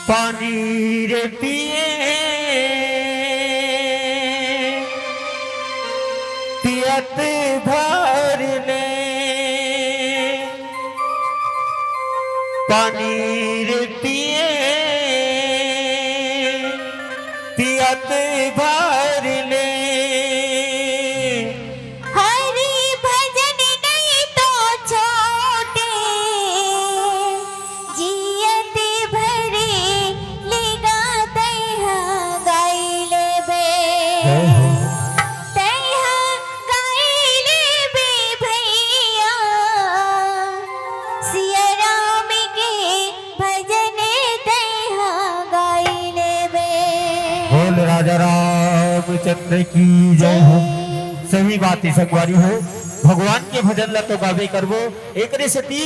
पानी रे पिए पियत भर ले, पानी रे पिए पियत भर ले। हरि भजन नहीं तो छोटे जियत भरे लेगा तैहा गाई ले बे, तैहा गाई ले बे भैया सिया राम के भजन तैहा गाई ले बे। बोल राजा रामचंद्र की जय हो। सही बात संगवारी हो, भगवान के भजन ला तो गावे करबो। एक सती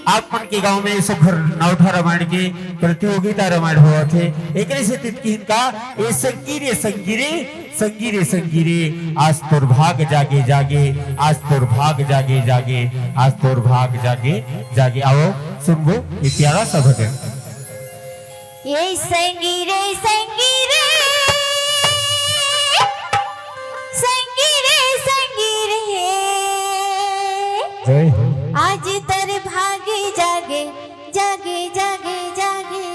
आप मन के गांव में सब घर नौठा रामायण के प्रतियोगिता रामायण हुआ थे। एक सती का ये संगीरे संगीरे संगीरे संगीरे आज तोर भाग जागे जागे, आज तोर भाग जागे जागे, आज तोर भाग जागे जागे। आओ सुनबो ये प्यारा सा भजन। ये संगीरे संगीरे संगीरे संगीरे जय हो। आज तर भागे जागे जागे जागे जागे,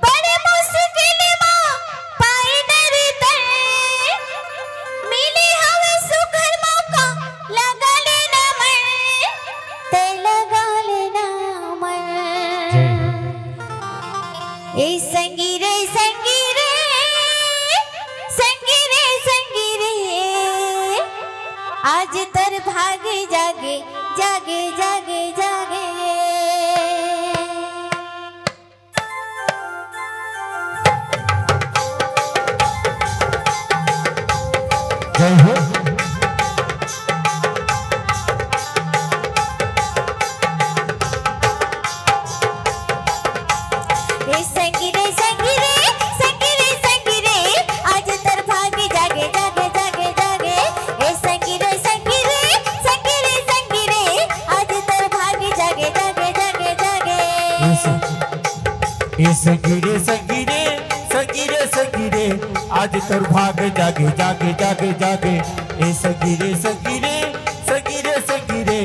बड़े मुश्किल मां पाए दर मिली हवे सुखर मौका, लगा लेना मन ते लगा लेना मन। ए संगीरे संगीरे संगीरे संगीरे आज तर भागे जागे जागे जागे जागे। जय हो। संगीरे संगीरे संगीरे संगीरे आज तर भागे जागे जागे जागे जागे। ए संगीरे संगीरे संगीरे संगीरे आज तर भागे जागे जागे जागे जागे। ए संगीरे संगीरे संगीरे संगीरे आज तोर भाग जागे जागे जागे जागे। ए संगीरे संगीरे संगीरे संगीरे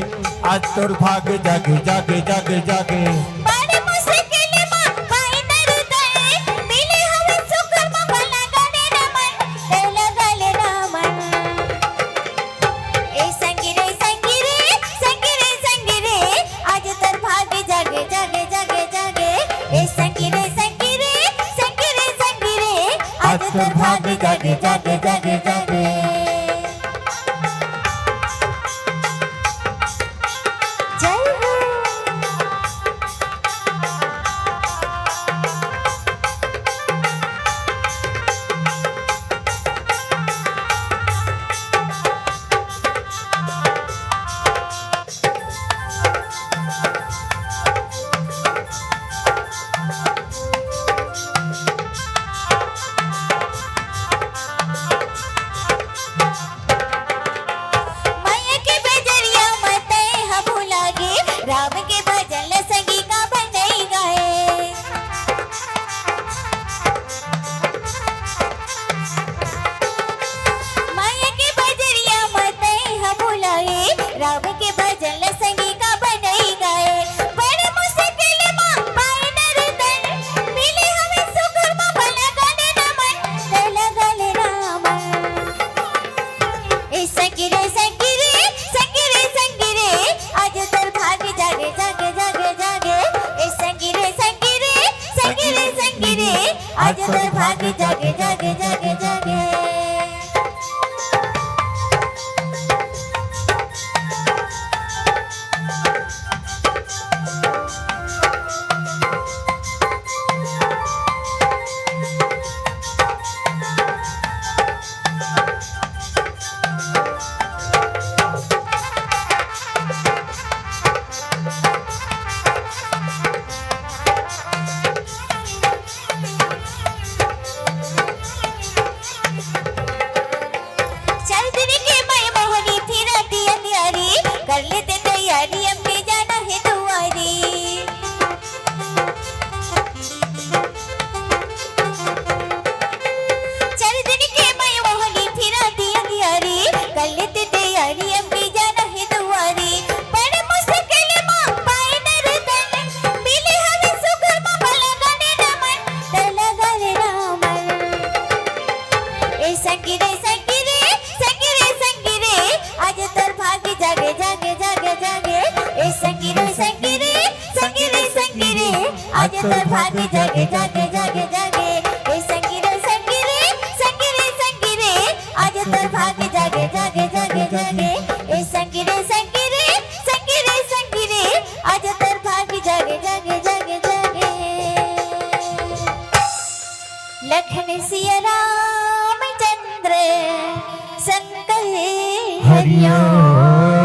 आज तोर भाग जागे जागे जागे जागे। बड़े मुश्किल मां पाए दर मिले हवे सुखर मौका, लगा लेना मन ते लगा लेना मन। ए संगीरे संगीरे संगीरे संगीरे आज तर भागे जागे जागे जागे जागे। ए संगीरे संगीरे संगीरे संगीरे आज तोर भाग जागे जागे जागे जागे। जय हो। माया के बजरिया मत हा भुला गे, राम के भजन ल संगी का बनई गाए। माया के बजरिया मत हा भुला गे, राम के भजन ल संगी का बनई गाए। बड़े मुश्किल मां पाए दर मिले हमें सुखर मौका, लगा लेना मन ते लगा लेना मन। ए संगीरे संगीरे संगीरे संगीरे आज तर भागे जागे जागे जागे जागे। ए संगीरे संगीरे संगीरे संगीरे आज तर भागे जागे जागे जागे जागे। संगी रे संगी रे संगी रे संगी रे आज तोर भाग्य जागे जागे जागे जागे ए संगी रे संगी रे संगी रे संगी रे आज तोर भाग्य जागे जागे जागे जागे ए संगी रे संगी रे संगी रे संगी रे आज तोर भाग्य जागे जागे जागे जागे ए संगी रे संगी रे संगी रे संगी रे आज तोर भाग्य जागे जागे जागे जागे लखन सिया रामचंद्र संग हरिओम।